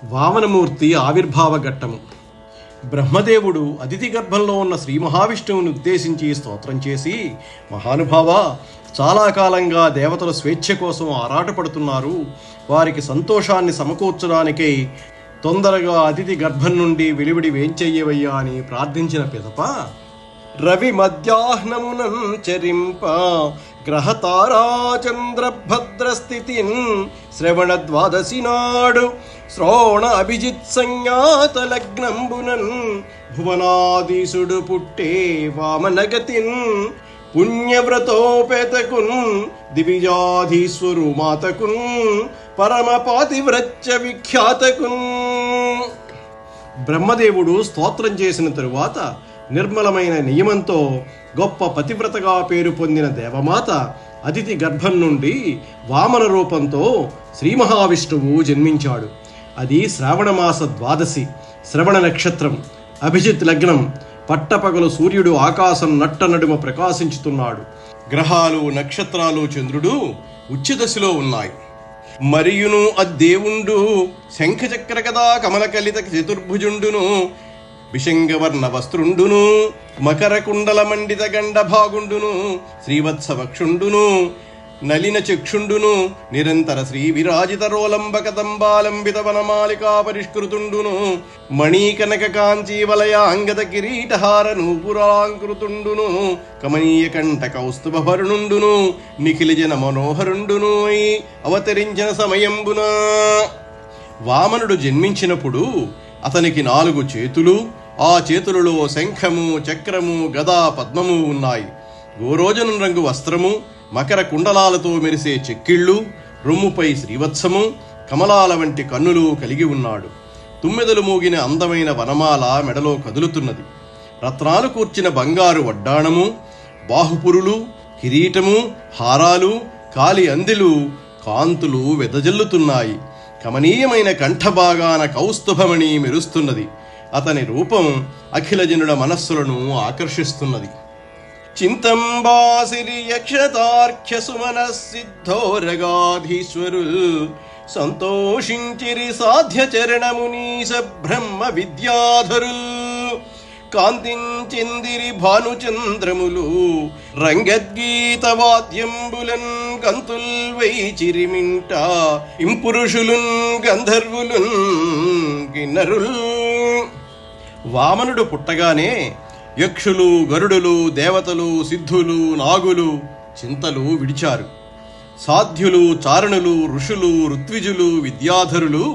వామనమూర్తి ఆవిర్భావ ఘట్టము. బ్రహ్మదేవుడు అదితి గర్భంలో ఉన్న శ్రీ మహావిష్ణువుని ఉద్దేశించి స్తోత్రం చేసి, మహానుభావ, చాలా కాలంగా దేవతలు స్వేచ్ఛ కోసం ఆరాటపడుతున్నారు. వారికి సంతోషాన్ని సమకూర్చడానికై తొందరగా అతిథి గర్భం నుండి వెలువడి వేంచెయ్యవయ్యా అని ప్రార్థించిన పిదప, రవి మధ్యాహ్నమునం చరింప గ్రహతారాచంద్రభద్రస్థితిన్ శ్రవణ ద్వాదశి నాడు శ్రోణ అభిజిత్ సంజ్ఞాత లగ్నంబునన్ భువనాధీసుడు పుట్టే వామనగతిన్ పుణ్యవ్రతోపేతకున్ దివిజాధీశ్వరు మాతకున్ పరమ పాతివ్రత్య విఖ్యాతకున్. బ్రహ్మదేవుడు స్తోత్రం చేసిన తరువాత నిర్మలమైన నియమంతో గొప్ప పతివ్రతగా పేరు పొందిన దేవమాత అదితి గర్భం నుండి వామన రూపంతో శ్రీ మహావిష్ణువు జన్మించాడు. అది శ్రావణమాస ద్వాదశి, శ్రవణ నక్షత్రం, అభిజిత్ లగ్నం. పట్టపగలు సూర్యుడు ఆకాశం నట్ట నడుమ ప్రకాశించుతున్నాడు. గ్రహాలు, నక్షత్రాలు, చంద్రుడు ఉచ్చదశలో ఉన్నాయి. మరియును అద్దేవుండు శంఖచక్ర గదా కమల కలిత చతుర్భుజుండును విషంగవర్ణ వస్త్రుండును మకర కుండల మండిత గండ భాగుండును శ్రీవత్సవక్షుండును నలిన చక్షుండును నిరంతర శ్రీ విరాజిత రోలంబకదంబాలంబిత వనమాలికా పరిష్కృతుండును మణీకనక కాంచీ వలయ అంగద కిరీటహార నూపురాంకృతుండును కమనీయ కంఠ కౌస్తుభభరుణుండును నిఖిల జన మనోహరుండును అవతరించిన సమయంబున. వామనుడు జన్మించినప్పుడు అతనికి 4 చేతులు, ఆ చేతులలో శంఖము, చక్రము, గదా, పద్మము ఉన్నాయి. గోరోజనం రంగు వస్త్రము, మకర కుండలాలతో మెరిసే చెక్కిళ్ళు, రొమ్ముపై శ్రీవత్సము, కమలాల వంటి కన్నులు కలిగి ఉన్నాడు. తుమ్మెదలు మూగిన అందమైన వనమాల మెడలో కదులుతున్నది. రత్నాలు కూర్చిన బంగారు వడ్డాణము, బాహుపురులు, కిరీటము, హారాలు, కాలి అందెలు, కాంతులు వెదజల్లుతున్నాయి. కమనీయమైన కంఠభాగాన కౌస్తుభమణి మెరుస్తున్నది. అతని రూపం అఖిల జనుల మనస్సులను ఆకర్షిస్తున్నది. చింతంబాసిరి యక్షతార్క్ష్య సుమన సిద్ధోరగాధీశ్వరుల్ సంతోషించిరి సాధ్య చరణమునీశ బ్రహ్మ విద్యాధరుల్ కాంతించిందిరి భానుచంద్రములు రంగద్గీత వాద్యంబులన్ గంతుల్ వైచిరిమింట ఇంపురుషులున్ గంధర్వులున్ కిన్నరుల్. వామనుడు పుట్టగానే యక్షులు, గరుడులు, దేవతలు, సిద్ధులు, నాగులు చింతలు విడిచారు. సాధ్యులు, చారణులు, ఋషులు, ఋత్విజులు, విద్యాధరులు